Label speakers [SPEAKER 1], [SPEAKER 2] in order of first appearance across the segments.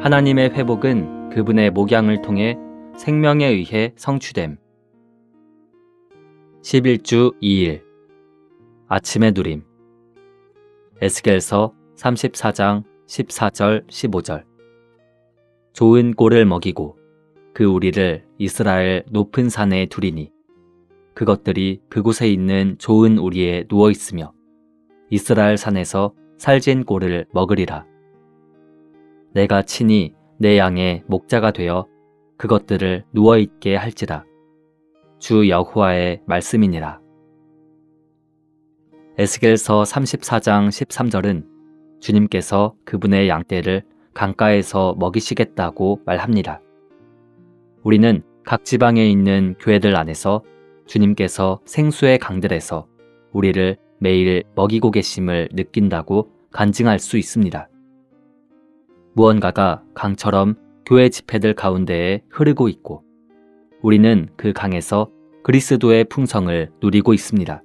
[SPEAKER 1] 하나님의 회복은 그분의 목양을 통해 생명에 의해 성취됨. 11주 2일 아침의 누림. 에스겔서 34장 14절 15절. 좋은 꼴을 먹이고 그 우리를 이스라엘 높은 산에 두리니 그것들이 그곳에 있는 좋은 우리에 누워 있으며 이스라엘 산에서 살진 꼴을 먹으리라. 내가 친히 내 양의 목자가 되어 그것들을 누워있게 할지라. 주 여호와의 말씀이니라. 에스겔서 34장 13절은 주님께서 그분의 양떼를 강가에서 먹이시겠다고 말합니다. 우리는 각 지방에 있는 교회들 안에서 주님께서 생수의 강들에서 우리를 매일 먹이고 계심을 느낀다고 간증할 수 있습니다. 무언가가 강처럼 교회 집회들 가운데에 흐르고 있고 우리는 그 강에서 그리스도의 풍성을 누리고 있습니다.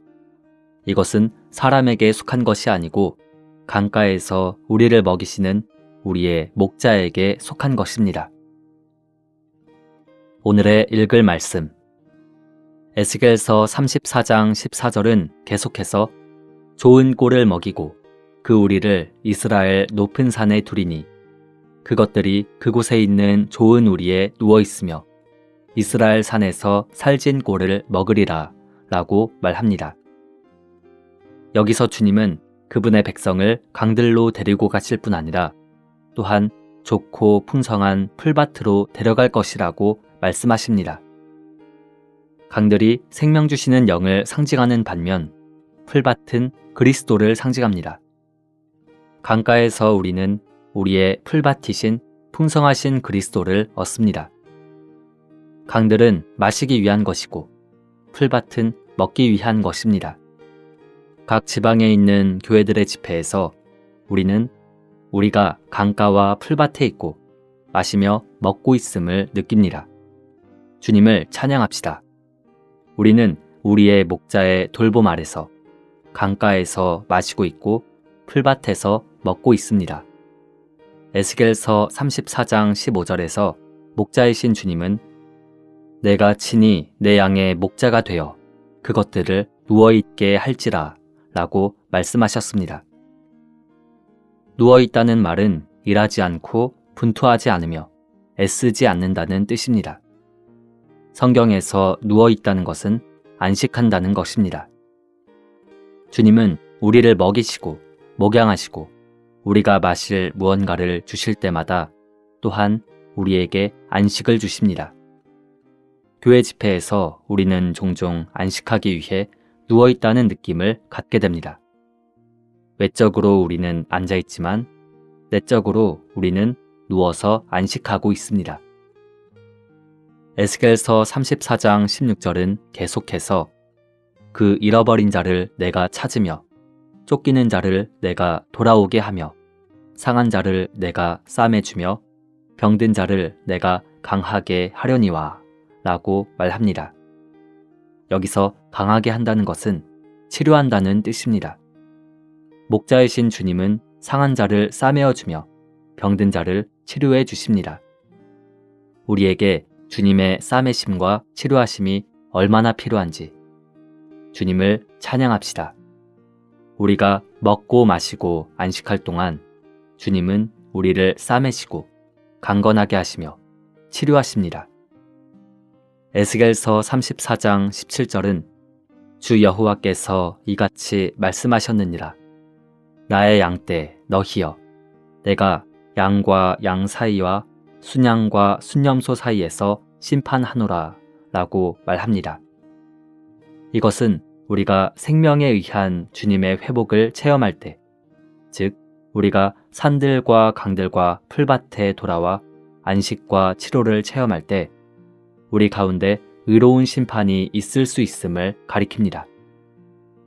[SPEAKER 1] 이것은 사람에게 속한 것이 아니고 강가에서 우리를 먹이시는 우리의 목자에게 속한 것입니다. 오늘의 읽을 말씀. 에스겔서 34장 14절은 계속해서 좋은 꼴을 먹이고 그 우리를 이스라엘 높은 산에 두리니 그것들이 그곳에 있는 좋은 우리에 누워 있으며 이스라엘 산에서 살진 꼴을 먹으리라 라고 말합니다. 여기서 주님은 그분의 백성을 강들로 데리고 가실 뿐 아니라 또한 좋고 풍성한 풀밭으로 데려갈 것이라고 말씀하십니다. 강들이 생명 주시는 영을 상징하는 반면 풀밭은 그리스도를 상징합니다. 강가에서 우리는 우리의 풀밭이신 풍성하신 그리스도를 얻습니다. 강들은 마시기 위한 것이고 풀밭은 먹기 위한 것입니다. 각 지방에 있는 교회들의 집회에서 우리는 우리가 강가와 풀밭에 있고 마시며 먹고 있음을 느낍니다. 주님을 찬양합시다. 우리는 우리의 목자의 돌봄 아래서 강가에서 마시고 있고 풀밭에서 먹고 있습니다. 에스겔서 34장 15절에서 목자이신 주님은 내가 친히 내 양의 목자가 되어 그것들을 누워있게 할지라 라고 말씀하셨습니다. 누워있다는 말은 일하지 않고 분투하지 않으며 애쓰지 않는다는 뜻입니다. 성경에서 누워있다는 것은 안식한다는 것입니다. 주님은 우리를 먹이시고 목양하시고 우리가 마실 무언가를 주실 때마다 또한 우리에게 안식을 주십니다. 교회 집회에서 우리는 종종 안식하기 위해 누워있다는 느낌을 갖게 됩니다. 외적으로 우리는 앉아있지만 내적으로 우리는 누워서 안식하고 있습니다. 에스겔서 34장 16절은 계속해서 그 잃어버린 자를 내가 찾으며 쫓기는 자를 내가 돌아오게 하며 상한 자를 내가 싸매주며 병든 자를 내가 강하게 하려니와 라고 말합니다. 여기서 강하게 한다는 것은 치료한다는 뜻입니다. 목자이신 주님은 상한 자를 싸매어주며 병든 자를 치료해 주십니다. 우리에게 주님의 싸매심과 치료하심이 얼마나 필요한지 주님을 찬양합시다. 우리가 먹고 마시고 안식할 동안 주님은 우리를 싸매시고 강건하게 하시며 치료하십니다. 에스겔서 34장 17절은 주 여호와께서 이같이 말씀하셨느니라. 나의 양떼 너희여, 내가 양과 양 사이와 순양과 순염소 사이에서 심판하노라 라고 말합니다. 이것은 우리가 생명에 의한 주님의 회복을 체험할 때, 즉 우리가 산들과 강들과 풀밭에 돌아와 안식과 치료를 체험할 때 우리 가운데 의로운 심판이 있을 수 있음을 가리킵니다.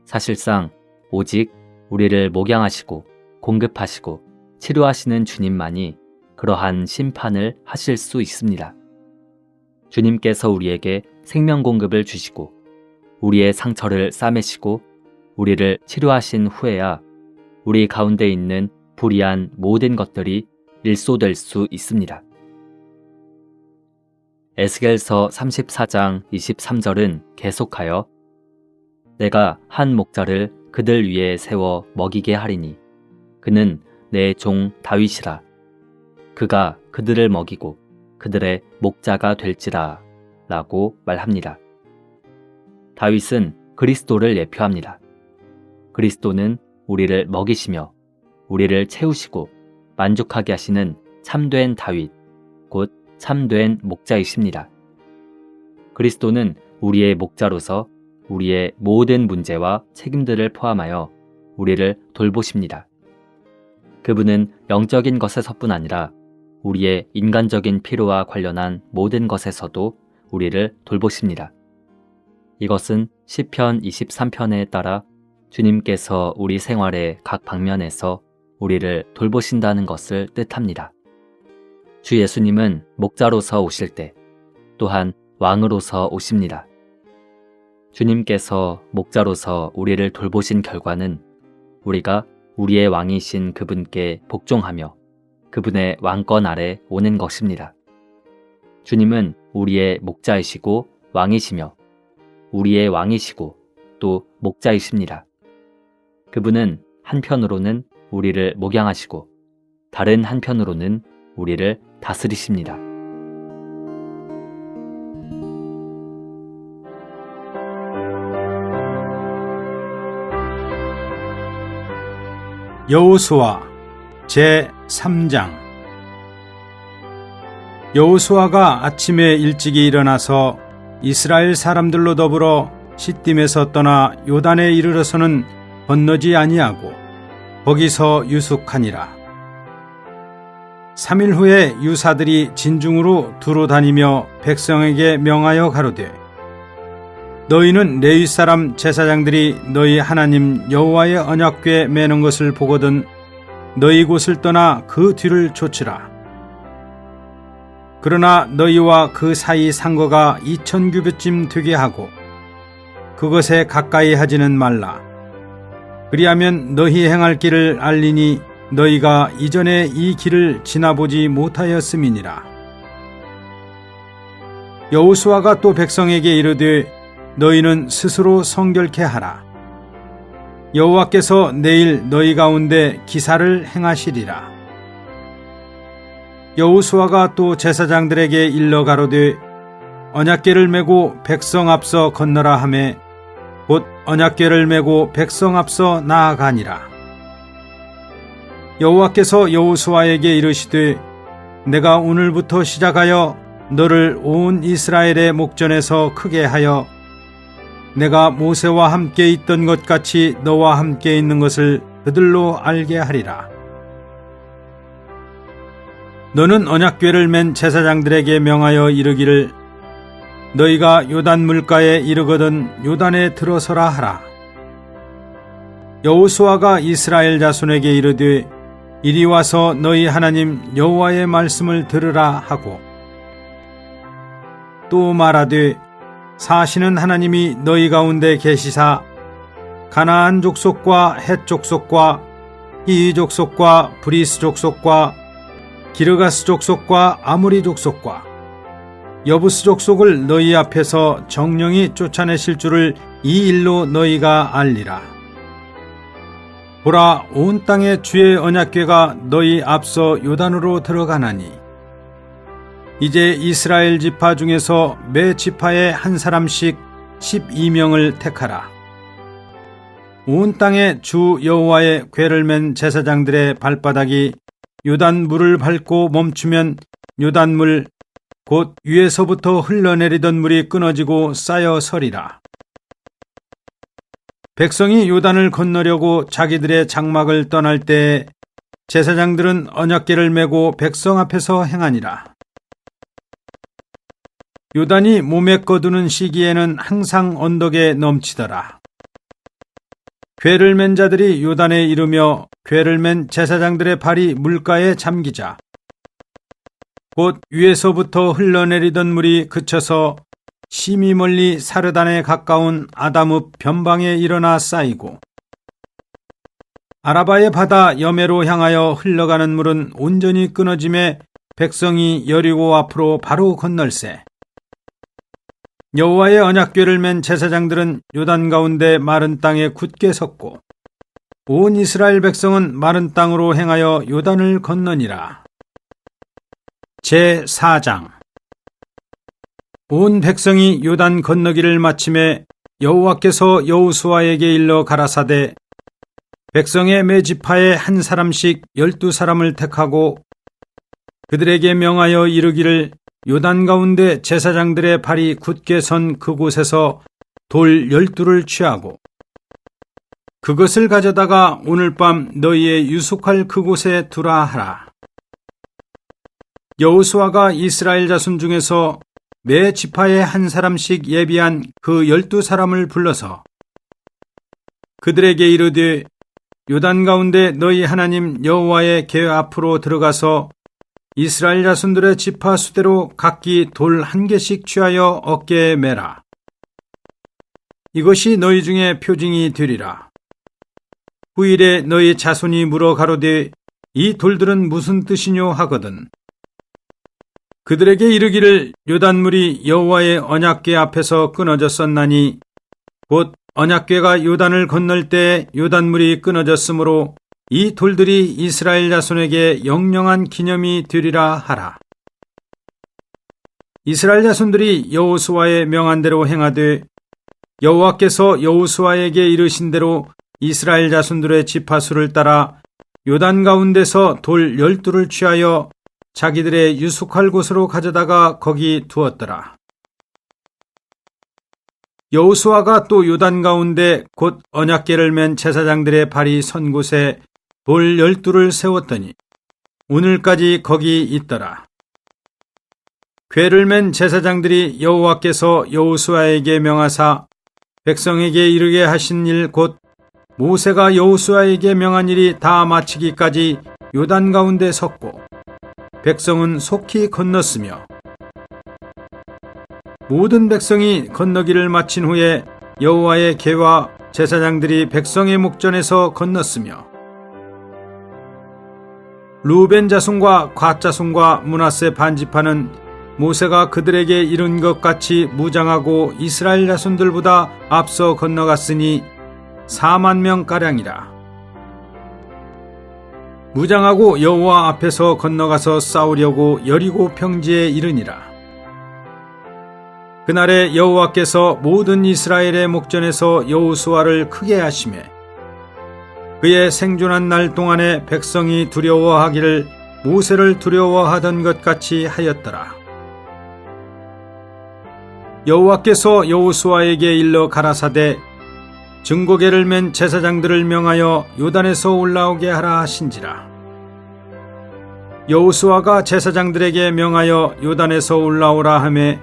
[SPEAKER 1] 사실상 오직 우리를 목양하시고 공급하시고 치료하시는 주님만이 그러한 심판을 하실 수 있습니다. 주님께서 우리에게 생명 공급을 주시고 우리의 상처를 싸매시고 우리를 치료하신 후에야 우리 가운데 있는 불의한 모든 것들이 일소될 수 있습니다. 에스겔서 34장 23절은 계속하여 내가 한 목자를 그들 위에 세워 먹이게 하리니 그는 내 종 다윗이라. 그가 그들을 먹이고 그들의 목자가 될지라 라고 말합니다. 다윗은 그리스도를 예표합니다. 그리스도는 우리를 먹이시며 우리를 채우시고 만족하게 하시는 참된 다윗, 곧 참된 목자이십니다. 그리스도는 우리의 목자로서 우리의 모든 문제와 책임들을 포함하여 우리를 돌보십니다. 그분은 영적인 것에서뿐 아니라 우리의 인간적인 필요와 관련한 모든 것에서도 우리를 돌보십니다. 이것은 시편 23편에 따라 주님께서 우리 생활의 각 방면에서 우리를 돌보신다는 것을 뜻합니다. 주 예수님은 목자로서 오실 때 또한 왕으로서 오십니다. 주님께서 목자로서 우리를 돌보신 결과는 우리가 우리의 왕이신 그분께 복종하며 그분의 왕권 아래 오는 것입니다. 주님은 우리의 목자이시고 왕이시며 우리의 왕이시고 또 목자이십니다. 그분은 한편으로는 우리를 목양하시고 다른 한편으로는 우리를 다스리십니다.
[SPEAKER 2] 여호수아 제3장. 여호수아가 아침에 일찍이 일어나서 이스라엘 사람들로 더불어 시딤에서 떠나 요단에 이르러서는 건너지 아니하고 거기서 유숙하니라. 3일 후에 유사들이 진중으로 두루 다니며 백성에게 명하여 가로되 너희는 레위 사람 제사장들이 너희 하나님 여호와의 언약궤 매는 것을 보거든 너희 곳을 떠나 그 뒤를 쫓으라. 그러나 너희와 그 사이 상거가 2000규빗쯤 되게 하고 그것에 가까이 하지는 말라. 그리하면 너희 행할 길을 알리니 너희가 이전에 이 길을 지나보지 못하였음이니라. 여호수아가 또 백성에게 이르되 너희는 스스로 성결케 하라. 여호와께서 내일 너희 가운데 기사를 행하시리라. 여호수아가 또 제사장들에게 일러 가로되 언약궤를 메고 백성 앞서 건너라 하매 곧 언약궤를 메고 백성 앞서 나아가니라. 여호와께서 여호수아에게 이르시되 내가 오늘부터 시작하여 너를 온 이스라엘의 목전에서 크게 하여 내가 모세와 함께 있던 것 같이 너와 함께 있는 것을 그들로 알게 하리라. 너는 언약궤를 맨 제사장들에게 명하여 이르기를 너희가 요단 물가에 이르거든 요단에 들어서라 하라. 여호수아가 이스라엘 자손에게 이르되 이리 와서 너희 하나님 여호와의 말씀을 들으라 하고 또 말하되 사시는 하나님이 너희 가운데 계시사 가나안 족속과 헷 족속과 히위 족속과 브리스 족속과 기르가스 족속과 아모리 족속과 여부스 족속을 너희 앞에서 정령이 쫓아내실 줄을 이 일로 너희가 알리라. 보라, 온 땅에 주의 언약궤가 너희 앞서 요단으로 들어가나니 이제 이스라엘 지파 중에서 매 지파에 한 사람씩 12명을 택하라. 온 땅에 주 여호와의 궤를 맨 제사장들의 발바닥이 요단 물을 밟고 멈추면 요단 물 곧 위에서부터 흘러내리던 물이 끊어지고 쌓여 서리라. 백성이 요단을 건너려고 자기들의 장막을 떠날 때 제사장들은 언약궤를 메고 백성 앞에서 행하니라. 요단이 몸에 거두는 시기에는 항상 언덕에 넘치더라. 궤를 맨 자들이 요단에 이르며 궤를 맨 제사장들의 발이 물가에 잠기자 곧 위에서부터 흘러내리던 물이 그쳐서 심히 멀리 사르단에 가까운 아담읍 변방에 일어나 쌓이고 아라바의 바다 여매로 향하여 흘러가는 물은 온전히 끊어짐에 백성이 여리고 앞으로 바로 건널세. 여호와의 언약궤를 맨 제사장들은 요단 가운데 마른 땅에 굳게 섰고 온 이스라엘 백성은 마른 땅으로 행하여 요단을 건너니라. 제4장. 온 백성이 요단 건너기를 마침에 여호와께서 여호수아에게 일러 가라사대 백성의 매 지파에 한 사람씩 12사람을 택하고 그들에게 명하여 이르기를 요단 가운데 제사장들의 발이 굳게 선 그곳에서 돌 12를 취하고 그것을 가져다가 오늘 밤 너희의 유숙할 그곳에 두라 하라. 여호수아가 이스라엘 자손 중에서 매 지파에 한 사람씩 예비한 그 12사람을 불러서 그들에게 이르되 요단 가운데 너희 하나님 여호와의 궤 앞으로 들어가서 이스라엘 자손들의 지파 수대로 각기 돌 1개씩 취하여 어깨에 매라. 이것이 너희 중에 표징이 되리라. 후일에 너희 자손이 물어 가로되 이 돌들은 무슨 뜻이뇨 하거든. 그들에게 이르기를 요단물이 여호와의 언약궤 앞에서 끊어졌었나니 곧 언약궤가 요단을 건널 때 요단물이 끊어졌으므로 이 돌들이 이스라엘 자손에게 영영한 기념이 되리라 하라. 이스라엘 자손들이 여호수아의 명한 대로 행하되 여호와께서 여호수아에게 이르신 대로 이스라엘 자손들의 지파수를 따라 요단 가운데서 돌 12를 취하여 자기들의 유숙할 곳으로 가져다가 거기 두었더라. 여호수아가 또 요단 가운데 곧 언약궤를 맨 제사장들의 발이 선 곳에 돌 12를 세웠더니 오늘까지 거기 있더라. 궤를 맨 제사장들이 여호와께서 여호수아에게 명하사 백성에게 이르게 하신 일 곧 모세가 여호수아에게 명한 일이 다 마치기까지 요단 가운데 섰고 백성은 속히 건넜으며 모든 백성이 건너기를 마친 후에 여호와의 궤와 제사장들이 백성의 목전에서 건넜으며 루벤 자손과 갓 자손과 므낫세 반지파는 모세가 그들에게 이룬 것 같이 무장하고 이스라엘 자손들보다 앞서 건너갔으니 4만 명가량이라. 무장하고 여호와 앞에서 건너가서 싸우려고 여리고 평지에 이르니라. 그날에 여호와께서 모든 이스라엘의 목전에서 여호수아를 크게 하시매 그의 생존한 날 동안에 백성이 두려워하기를 모세를 두려워하던 것 같이 하였더라. 여호와께서 여호수아에게 일러 가라사대 증거궤를 맨 제사장들을 명하여 요단에서 올라오게 하라 하신지라. 여호수아가 제사장들에게 명하여 요단에서 올라오라 하매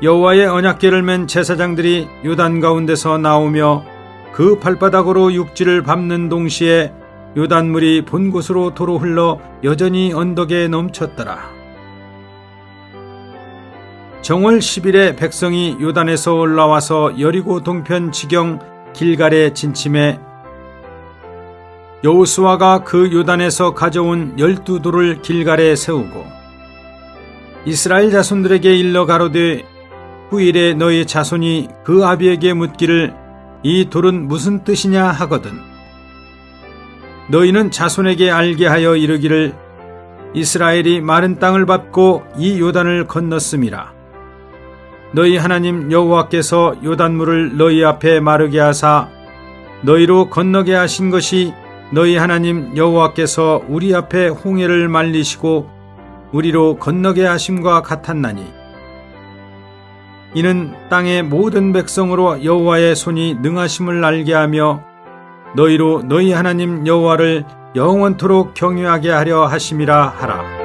[SPEAKER 2] 여호와의 언약궤를 맨 제사장들이 요단 가운데서 나오며 그 발바닥으로 육지를 밟는 동시에 요단물이 본 곳으로 도로 흘러 여전히 언덕에 넘쳤더라. 정월 10일에 백성이 요단에서 올라와서 여리고 동편 지경 길갈에 진침해 여호수아가 그 요단에서 가져온 12돌을 길갈에 세우고 이스라엘 자손들에게 일러 가로되 후일에 너희 자손이 그 아비에게 묻기를 이 돌은 무슨 뜻이냐 하거든. 너희는 자손에게 알게 하여 이르기를 이스라엘이 마른 땅을 밟고 이 요단을 건넜음이라. 너희 하나님 여호와께서 요단물을 너희 앞에 마르게 하사 너희로 건너게 하신 것이 너희 하나님 여호와께서 우리 앞에 홍해를 말리시고 우리로 건너게 하심과 같았나니 이는 땅의 모든 백성으로 여호와의 손이 능하심을 알게 하며 너희로 너희 하나님 여호와를 영원토록 경외하게 하려 하심이라 하라.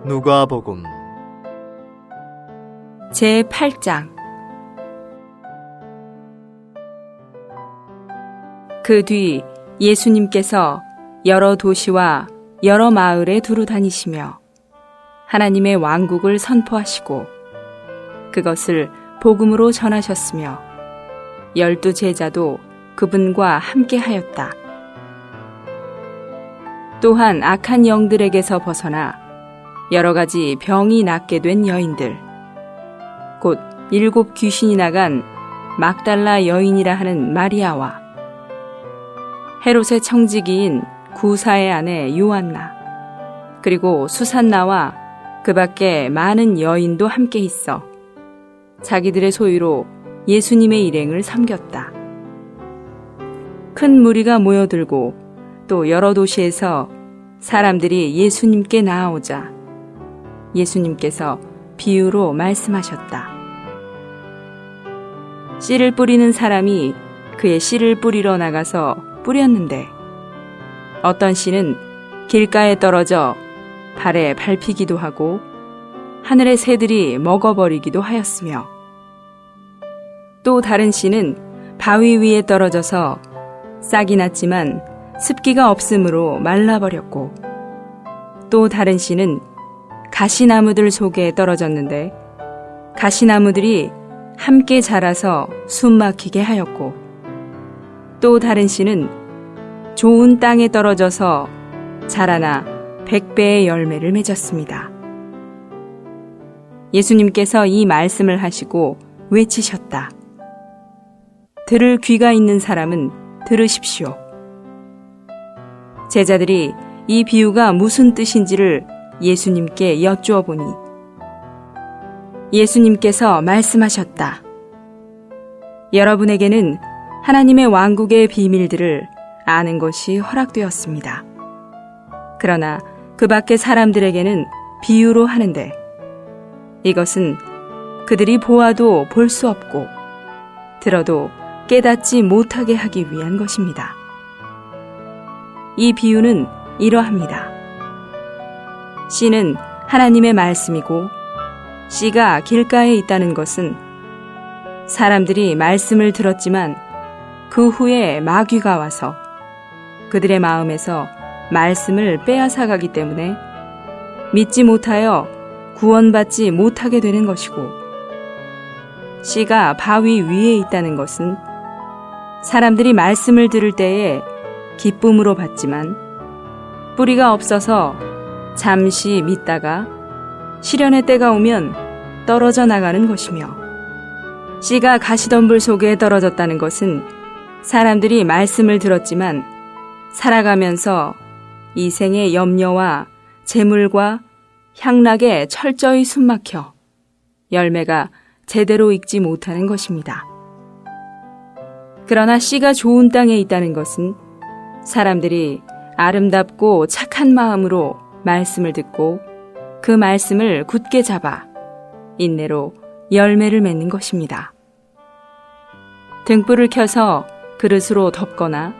[SPEAKER 3] 누가복음
[SPEAKER 4] 제8장. 그 뒤 예수님께서 여러 도시와 여러 마을에 두루 다니시며 하나님의 왕국을 선포하시고 그것을 복음으로 전하셨으며 12 제자도 그분과 함께 하였다. 또한 악한 영들에게서 벗어나 여러 가지 병이 낫게 된 여인들, 곧 7 귀신이 나간 막달라 여인이라 하는 마리아와 헤롯의 청지기인 구사의 아내 요한나, 그리고 수산나와 그 밖에 많은 여인도 함께 있어 자기들의 소유로 예수님의 일행을 섬겼다. 큰 무리가 모여들고 또 여러 도시에서 사람들이 예수님께 나아오자 예수님께서 비유로 말씀하셨다. 씨를 뿌리는 사람이 그의 씨를 뿌리러 나가서 뿌렸는데 어떤 씨는 길가에 떨어져 발에 밟히기도 하고 하늘의 새들이 먹어버리기도 하였으며 또 다른 씨는 바위 위에 떨어져서 싹이 났지만 습기가 없으므로 말라버렸고 또 다른 씨는 가시나무들 속에 떨어졌는데 가시나무들이 함께 자라서 숨 막히게 하였고 또 다른 씨는 좋은 땅에 떨어져서 자라나 100배의 열매를 맺었습니다. 예수님께서 이 말씀을 하시고 외치셨다. 들을 귀가 있는 사람은 들으십시오. 제자들이 이 비유가 무슨 뜻인지를 예수님께 여쭈어 보니 예수님께서 말씀하셨다. 여러분에게는 하나님의 왕국의 비밀들을 아는 것이 허락되었습니다. 그러나 그 밖의 사람들에게는 비유로 하는데 이것은 그들이 보아도 볼 수 없고 들어도 깨닫지 못하게 하기 위한 것입니다. 이 비유는 이러합니다. 씨는 하나님의 말씀이고 씨가 길가에 있다는 것은 사람들이 말씀을 들었지만 그 후에 마귀가 와서 그들의 마음에서 말씀을 빼앗아가기 때문에 믿지 못하여 구원받지 못하게 되는 것이고 씨가 바위 위에 있다는 것은 사람들이 말씀을 들을 때에 기쁨으로 받지만 뿌리가 없어서 잠시 믿다가 시련의 때가 오면 떨어져 나가는 것이며 씨가 가시덤불 속에 떨어졌다는 것은 사람들이 말씀을 들었지만 살아가면서 이 생의 염려와 재물과 향락에 철저히 숨막혀 열매가 제대로 익지 못하는 것입니다. 그러나 씨가 좋은 땅에 있다는 것은 사람들이 아름답고 착한 마음으로 말씀을 듣고 그 말씀을 굳게 잡아 인내로 열매를 맺는 것입니다. 등불을 켜서 그릇으로 덮거나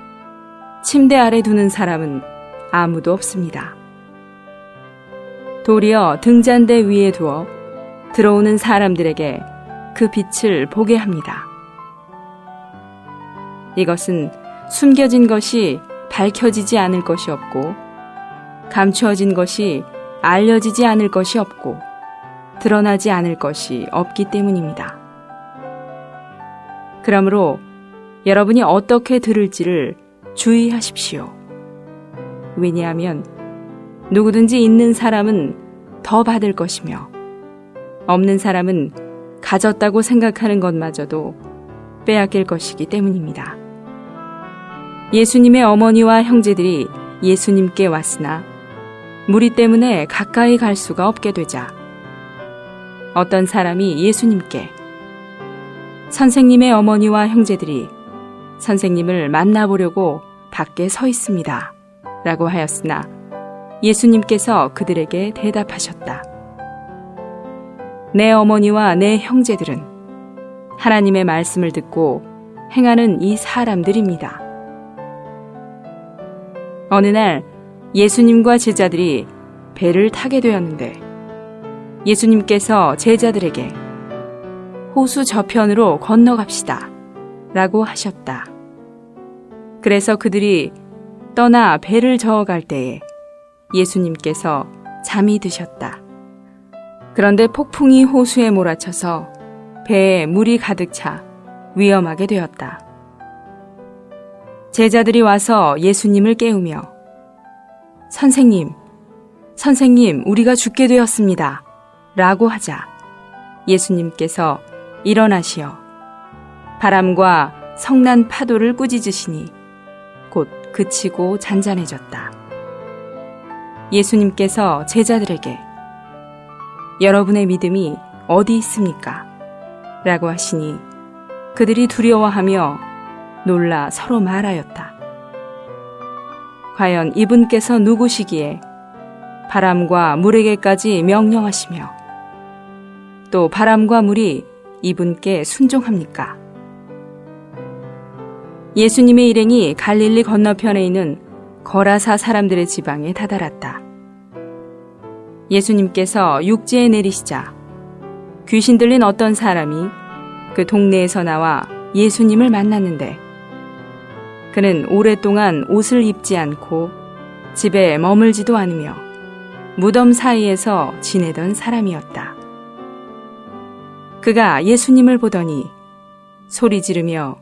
[SPEAKER 4] 침대 아래 두는 사람은 아무도 없습니다. 도리어 등잔대 위에 두어 들어오는 사람들에게 그 빛을 보게 합니다. 이것은 숨겨진 것이 밝혀지지 않을 것이 없고 감추어진 것이 알려지지 않을 것이 없고 드러나지 않을 것이 없기 때문입니다. 그러므로 여러분이 어떻게 들을지를 주의하십시오. 왜냐하면 누구든지 있는 사람은 더 받을 것이며 없는 사람은 가졌다고 생각하는 것마저도 빼앗길 것이기 때문입니다. 예수님의 어머니와 형제들이 예수님께 왔으나 무리 때문에 가까이 갈 수가 없게 되자 어떤 사람이 예수님께 선생님의 어머니와 형제들이 선생님을 만나보려고 밖에 서 있습니다. 라고 하였으나 예수님께서 그들에게 대답하셨다. 내 어머니와 내 형제들은 하나님의 말씀을 듣고 행하는 이 사람들입니다. 어느 날 예수님과 제자들이 배를 타게 되었는데 예수님께서 제자들에게 호수 저편으로 건너갑시다 라고 하셨다. 그래서 그들이 떠나 배를 저어갈 때에 예수님께서 잠이 드셨다. 그런데 폭풍이 호수에 몰아쳐서 배에 물이 가득 차 위험하게 되었다. 제자들이 와서 예수님을 깨우며 선생님, 우리가 죽게 되었습니다. 라고 하자 예수님께서 일어나시어 바람과 성난 파도를 꾸짖으시니 곧 그치고 잔잔해졌다. 예수님께서 제자들에게 여러분의 믿음이 어디 있습니까? 라고 하시니 그들이 두려워하며 놀라 서로 말하였다. 과연 이분께서 누구시기에 바람과 물에게까지 명령하시며 또 바람과 물이 이분께 순종합니까? 예수님의 일행이 갈릴리 건너편에 있는 거라사 사람들의 지방에 다다랐다. 예수님께서 육지에 내리시자 귀신 들린 어떤 사람이 그 동네에서 나와 예수님을 만났는데 그는 오랫동안 옷을 입지 않고 집에 머물지도 않으며 무덤 사이에서 지내던 사람이었다. 그가 예수님을 보더니 소리 지르며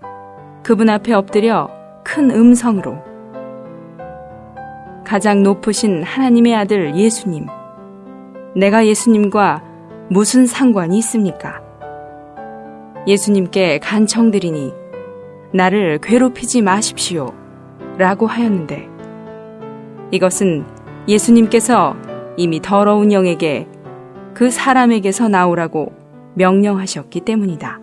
[SPEAKER 4] 그분 앞에 엎드려 큰 음성으로 가장 높으신 하나님의 아들 예수님, 내가 예수님과 무슨 상관이 있습니까? 예수님께 간청드리니 나를 괴롭히지 마십시오 라고 하였는데 이것은 예수님께서 이미 더러운 영에게 그 사람에게서 나오라고 명령하셨기 때문이다.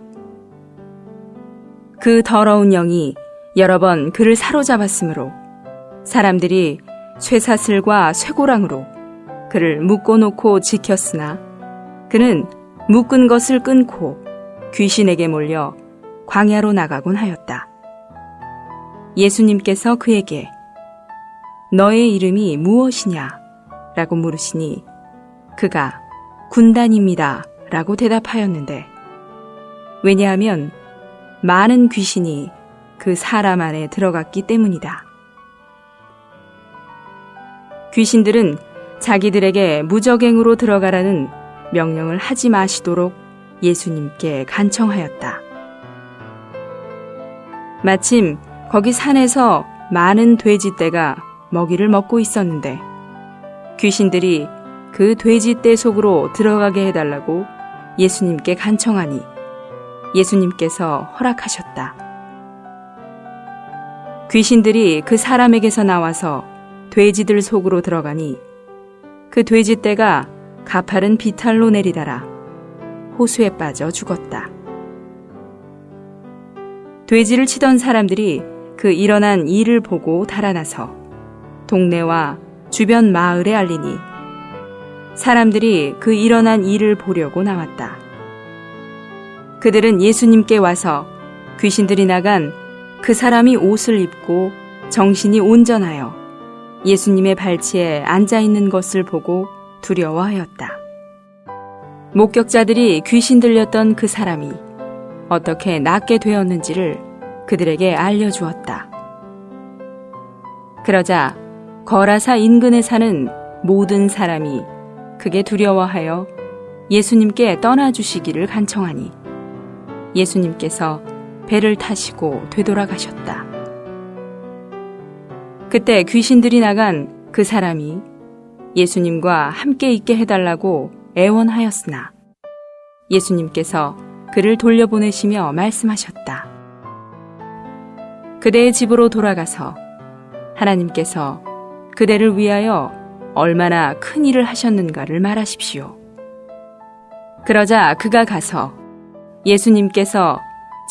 [SPEAKER 4] 그 더러운 영이 여러 번 그를 사로잡았으므로 사람들이 쇠사슬과 쇠고랑으로 그를 묶어놓고 지켰으나 그는 묶은 것을 끊고 귀신에게 몰려 광야로 나가곤 하였다. 예수님께서 그에게 너의 이름이 무엇이냐? 라고 물으시니 그가 군단입니다. 라고 대답하였는데 왜냐하면 많은 귀신이 그 사람 안에 들어갔기 때문이다. 귀신들은 자기들에게 무적행으로 들어가라는 명령을 하지 마시도록 예수님께 간청하였다. 마침 거기 산에서 많은 돼지떼가 먹이를 먹고 있었는데 귀신들이 그 돼지떼 속으로 들어가게 해달라고 예수님께 간청하니 예수님께서 허락하셨다. 귀신들이 그 사람에게서 나와서 돼지들 속으로 들어가니 그 돼지떼가 가파른 비탈로 내리달아 호수에 빠져 죽었다. 돼지를 치던 사람들이 그 일어난 일을 보고 달아나서 동네와 주변 마을에 알리니 사람들이 그 일어난 일을 보려고 나왔다. 그들은 예수님께 와서 귀신들이 나간 그 사람이 옷을 입고 정신이 온전하여 예수님의 발치에 앉아 있는 것을 보고 두려워하였다. 목격자들이 귀신 들렸던 그 사람이 어떻게 낫게 되었는지를 그들에게 알려주었다. 그러자 거라사 인근에 사는 모든 사람이 크게 두려워하여 예수님께 떠나주시기를 간청하니 예수님께서 배를 타시고 되돌아가셨다. 그때 귀신들이 나간 그 사람이 예수님과 함께 있게 해달라고 애원하였으나 예수님께서 그를 돌려보내시며 말씀하셨다. 그대의 집으로 돌아가서 하나님께서 그대를 위하여 얼마나 큰 일을 하셨는가를 말하십시오. 그러자 그가 가서 예수님께서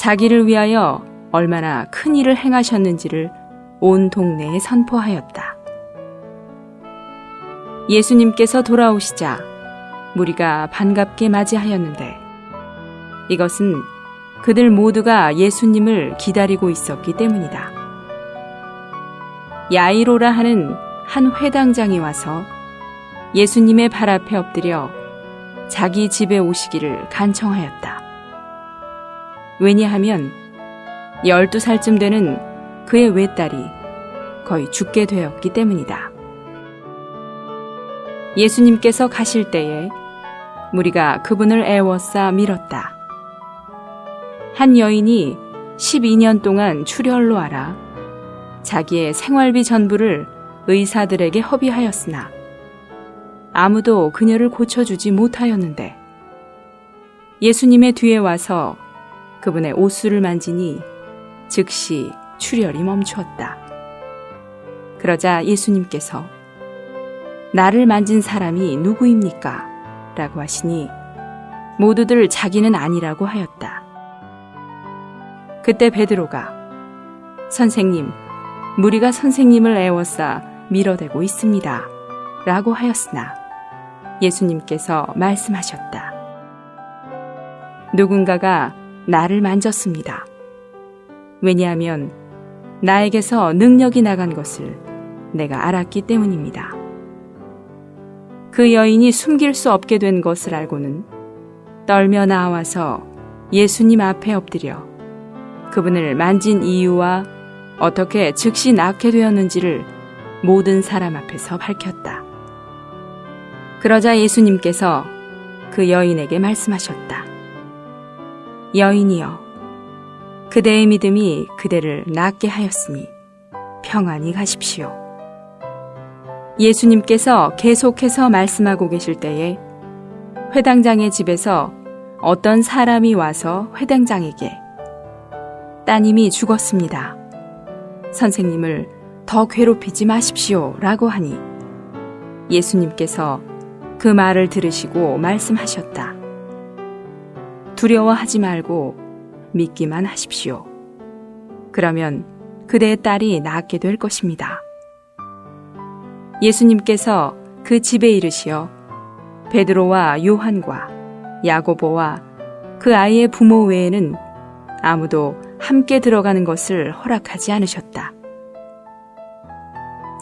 [SPEAKER 4] 자기를 위하여 얼마나 큰 일을 행하셨는지를 온 동네에 선포하였다. 예수님께서 돌아오시자 무리가 반갑게 맞이하였는데 이것은 그들 모두가 예수님을 기다리고 있었기 때문이다. 야이로라 하는 한 회당장이 와서 예수님의 발 앞에 엎드려 자기 집에 오시기를 간청하였다. 왜냐하면 12살쯤 되는 그의 외딸이 거의 죽게 되었기 때문이다. 예수님께서 가실 때에 무리가 그분을 애워싸 밀었다. 한 여인이 12년 동안 출혈로 앓아 자기의 생활비 전부를 의사들에게 허비하였으나 아무도 그녀를 고쳐주지 못하였는데 예수님의 뒤에 와서 그분의 옷수를 만지니 즉시 출혈이 멈추었다. 그러자 예수님께서 나를 만진 사람이 누구입니까? 라고 하시니 모두들 자기는 아니라고 하였다. 그때 베드로가 선생님, 무리가 선생님을 애워싸 밀어대고 있습니다. 라고 하였으나 예수님께서 말씀하셨다. 누군가가 나를 만졌습니다. 왜냐하면 나에게서 능력이 나간 것을 내가 알았기 때문입니다. 그 여인이 숨길 수 없게 된 것을 알고는 떨며 나와서 예수님 앞에 엎드려 그분을 만진 이유와 어떻게 즉시 낫게 되었는지를 모든 사람 앞에서 밝혔다. 그러자 예수님께서 그 여인에게 말씀하셨다. 여인이여, 그대의 믿음이 그대를 낫게 하였으니 평안히 가십시오. 예수님께서 계속해서 말씀하고 계실 때에 회당장의 집에서 어떤 사람이 와서 회당장에게 따님이 죽었습니다. 선생님을 더 괴롭히지 마십시오. 라고 하니 예수님께서 그 말을 들으시고 말씀하셨다. 두려워하지 말고 믿기만 하십시오. 그러면 그대의 딸이 낫게 될 것입니다. 예수님께서 그 집에 이르시어 베드로와 요한과 야고보와 그 아이의 부모 외에는 아무도 함께 들어가는 것을 허락하지 않으셨다.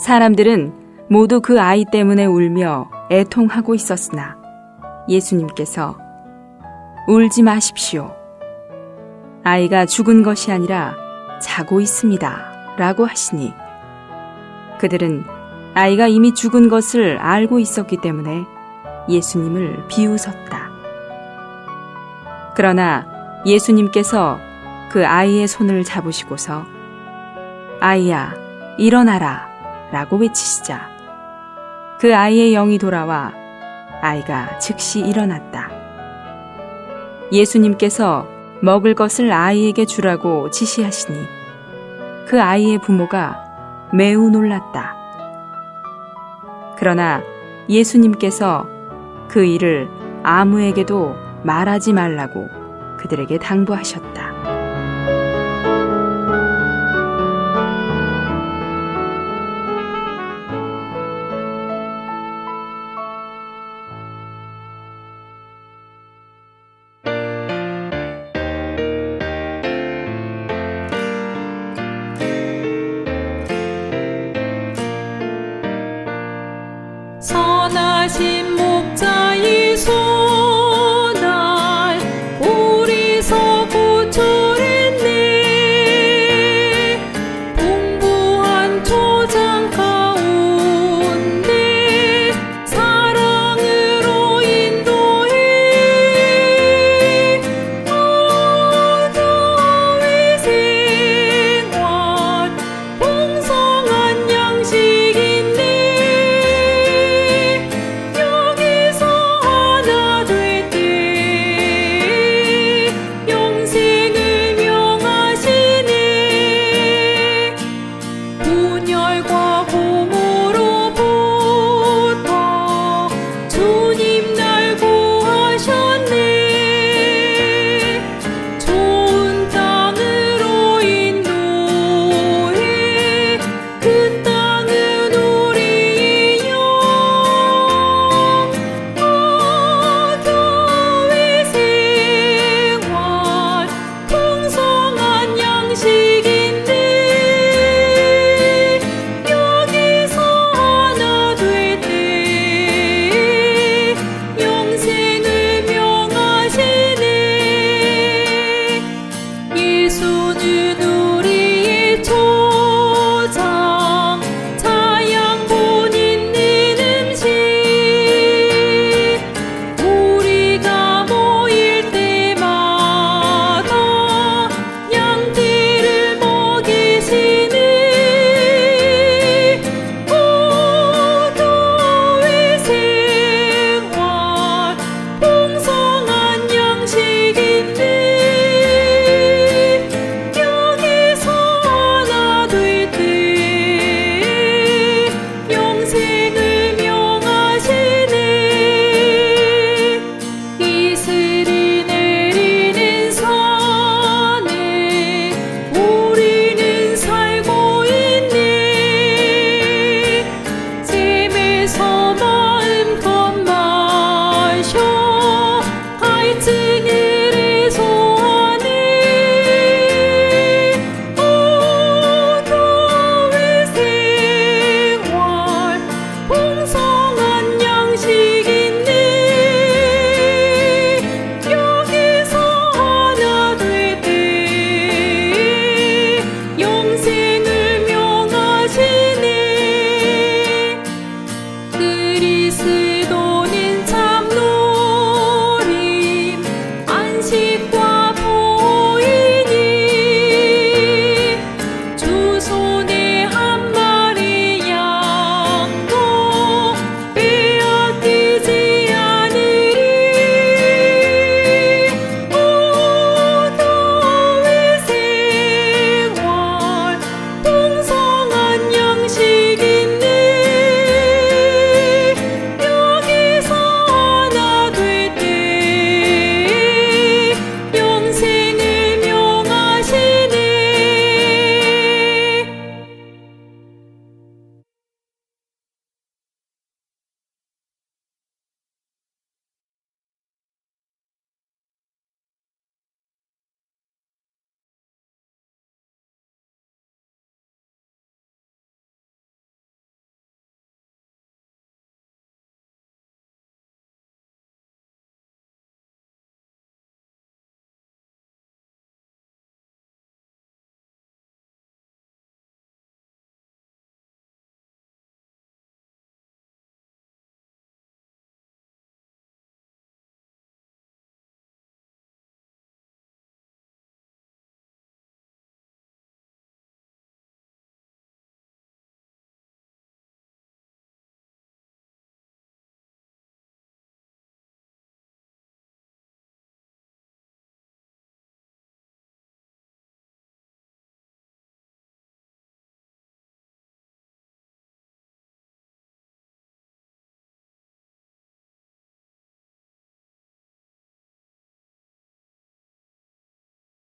[SPEAKER 4] 사람들은 모두 그 아이 때문에 울며 애통하고 있었으나 예수님께서 울지 마십시오. 아이가 죽은 것이 아니라 자고 있습니다. 라고 하시니 그들은 아이가 이미 죽은 것을 알고 있었기 때문에 예수님을 비웃었다. 그러나 예수님께서 그 아이의 손을 잡으시고서 아이야, 일어나라 라고 외치시자 그 아이의 영이 돌아와 아이가 즉시 일어났다. 예수님께서 먹을 것을 아이에게 주라고 지시하시니 그 아이의 부모가 매우 놀랐다. 그러나 예수님께서 그 일을 아무에게도 말하지 말라고 그들에게 당부하셨다.